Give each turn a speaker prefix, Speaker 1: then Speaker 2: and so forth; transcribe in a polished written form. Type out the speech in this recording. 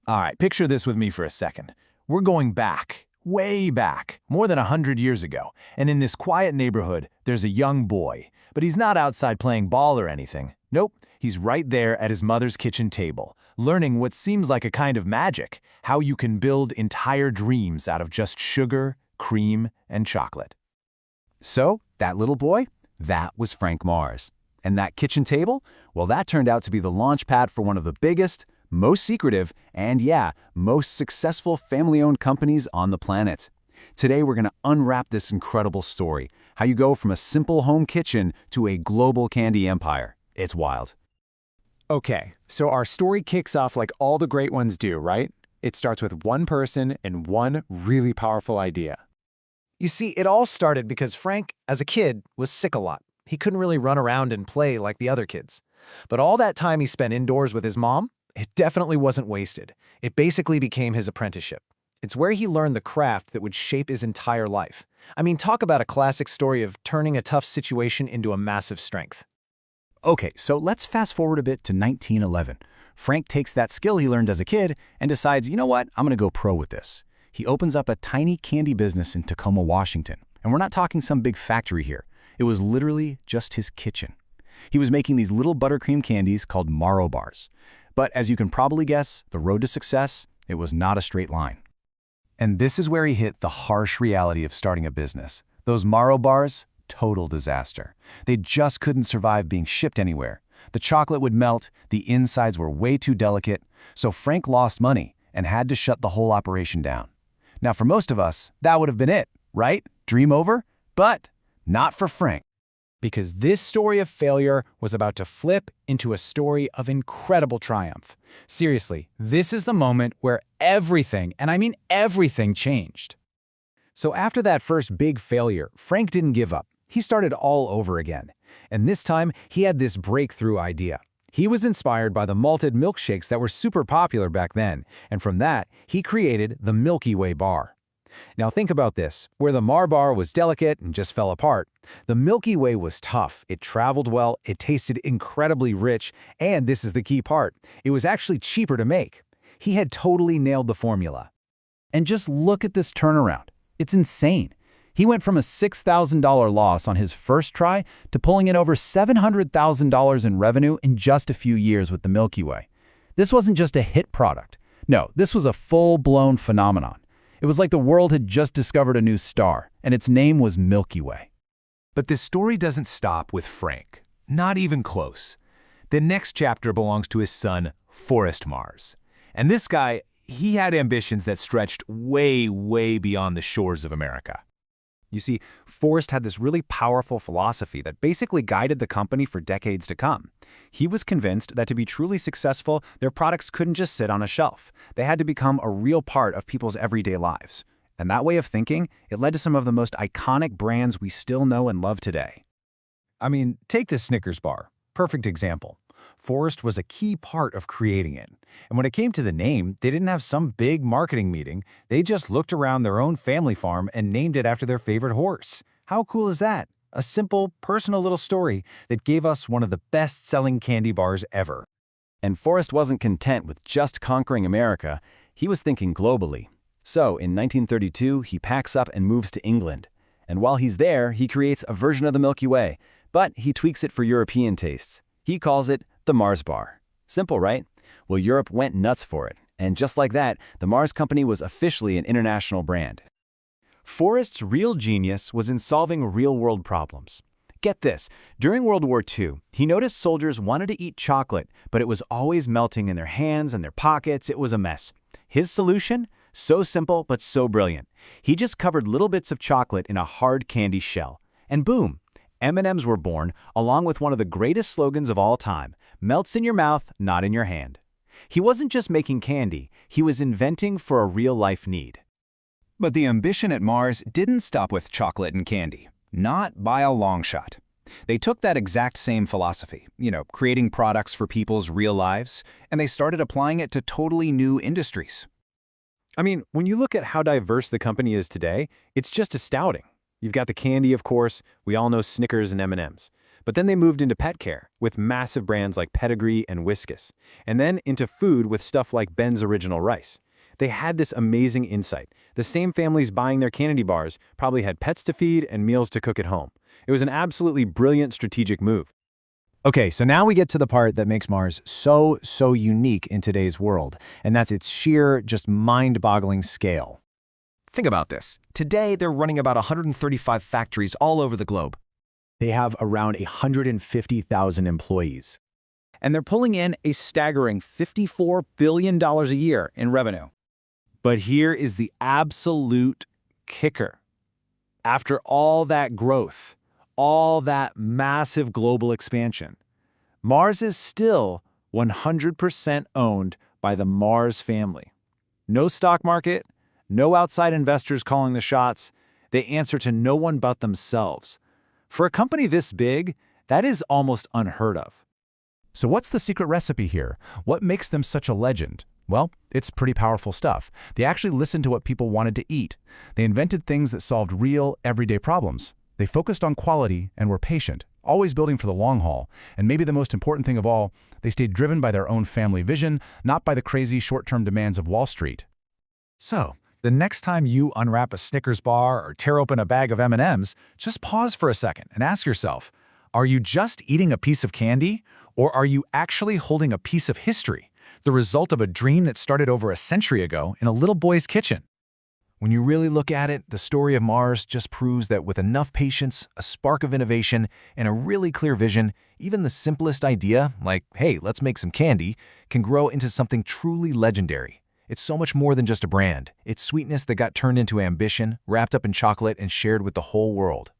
Speaker 1: All right, picture this with me for a second. We're going back, way back, more than 100 years ago, and in this quiet neighborhood, there's a young boy. But he's not outside playing ball or anything. Nope, he's right there at his mother's kitchen table, learning what seems like a kind of magic, how you can build entire dreams out of just sugar, cream, and chocolate.
Speaker 2: So, that little boy? That was Frank Mars. And that kitchen table? Well, that turned out to be the launch pad for one of the biggest, most secretive, and yeah, most successful family-owned companies on the planet. Today, we're going to unwrap this incredible story, how you go from a simple home kitchen to a global candy empire. It's wild.
Speaker 3: Okay, so our story kicks off like all the great ones do, right? It starts with one person and one really powerful idea. You see, it all started because Frank, as a kid, was sick a lot. He couldn't really run around and play like the other kids. But all that time he spent indoors with his mom, it definitely wasn't wasted. It basically became his apprenticeship. It's where he learned the craft that would shape his entire life. I mean, talk about a classic story of turning a tough situation into a massive strength.
Speaker 2: Okay, so let's fast forward a bit to 1911. Frank takes that skill he learned as a kid and decides, you know what, I'm going to go pro with this. He opens up a tiny candy business in Tacoma, Washington. And we're not talking some big factory here. It was literally just his kitchen. He was making these little buttercream candies called Marrow bars. But as you can probably guess, the road to success, it was not a straight line. And this is where he hit the harsh reality of starting a business. Those Marrow bars, total disaster. They just couldn't survive being shipped anywhere. The chocolate would melt, the insides were way too delicate, so Frank lost money and had to shut the whole operation down. Now for most of us, that would have been it, right? Dream over? But not for Frank.
Speaker 3: Because this story of failure was about to flip into a story of incredible triumph. Seriously, this is the moment where everything, and I mean everything, changed. So after that first big failure, Frank didn't give up. He started all over again. And this time, he had this breakthrough idea. He was inspired by the malted milkshakes that were super popular back then, and from that, he created the Milky Way bar. Now think about this, where the Mar bar was delicate and just fell apart. The Milky Way was tough, it traveled well, it tasted incredibly rich, and this is the key part, it was actually cheaper to make. He had totally nailed the formula.
Speaker 2: And just look at this turnaround. It's insane. He went from a $6,000 loss on his first try to pulling in over $700,000 in revenue in just a few years with the Milky Way. This wasn't just a hit product. No, this was a full-blown phenomenon. It was like the world had just discovered a new star, and its name was Milky Way.
Speaker 1: But this story doesn't stop with Frank. Not even close. The next chapter belongs to his son, Forrest Mars. And this guy, he had ambitions that stretched way, way beyond the shores of America.
Speaker 3: You see, Forrest had this really powerful philosophy that basically guided the company for decades to come. He was convinced that to be truly successful, their products couldn't just sit on a shelf. They had to become a real part of people's everyday lives. And that way of thinking, it led to some of the most iconic brands we still know and love today. I mean, take the Snickers bar. Perfect example. Forrest was a key part of creating it. And when it came to the name, they didn't have some big marketing meeting. They just looked around their own family farm and named it after their favorite horse. How cool is that? A simple, personal little story that gave us one of the best-selling candy bars ever.
Speaker 2: And Forrest wasn't content with just conquering America. He was thinking globally. So, in 1932, he packs up and moves to England. And while he's there, he creates a version of the Milky Way, but he tweaks it for European tastes. He calls it the Mars bar. Simple, right? Well, Europe went nuts for it. And just like that, the Mars Company was officially an international brand.
Speaker 3: Forrest's real genius was in solving real-world problems. Get this, during World War II, he noticed soldiers wanted to eat chocolate, but it was always melting in their hands and their pockets. It was a mess. His solution? So simple, but so brilliant. He just covered little bits of chocolate in a hard candy shell. And boom! M&Ms were born, along with one of the greatest slogans of all time, melts in your mouth, not in your hand. He wasn't just making candy, he was inventing for a real-life need.
Speaker 4: But the ambition at Mars didn't stop with chocolate and candy. Not by a long shot. They took that exact same philosophy, creating products for people's real lives, and they started applying it to totally new industries.
Speaker 3: I mean, when you look at how diverse the company is today, it's just astounding. You've got the candy, of course. We all know Snickers and M&Ms.
Speaker 2: But then they moved into pet care, with massive brands like Pedigree and Whiskas, and then into food with stuff like Ben's Original Rice. They had this amazing insight. The same families buying their candy bars probably had pets to feed and meals to cook at home. It was an absolutely brilliant strategic move.
Speaker 3: Okay, so now we get to the part that makes Mars so unique in today's world, and that's its sheer, just mind-boggling scale.
Speaker 5: Think about this. Today, they're running about 135 factories all over the globe.
Speaker 2: They have around 150,000 employees.
Speaker 3: And they're pulling in a staggering $54 billion a year in revenue. But here is the absolute kicker. After all that growth, all that massive global expansion, Mars is still 100% owned by the Mars family. No stock market, no outside investors calling the shots. They answer to no one but themselves. For a company this big, that is almost unheard of.
Speaker 1: So what's the secret recipe here? What makes them such a legend? Well, it's pretty powerful stuff. They actually listened to what people wanted to eat. They invented things that solved real, everyday problems. They focused on quality and were patient, always building for the long haul. And maybe the most important thing of all, they stayed driven by their own family vision, not by the crazy short-term demands of Wall Street.
Speaker 3: So, the next time you unwrap a Snickers bar or tear open a bag of M&Ms, just pause for a second and ask yourself, are you just eating a piece of candy, or are you actually holding a piece of history, the result of a dream that started over a century ago in a little boy's kitchen?
Speaker 1: When you really look at it, the story of Mars just proves that with enough patience, a spark of innovation, and a really clear vision, even the simplest idea, like, hey, let's make some candy, can grow into something truly legendary. It's so much more than just a brand. It's sweetness that got turned into ambition, wrapped up in chocolate, and shared with the whole world.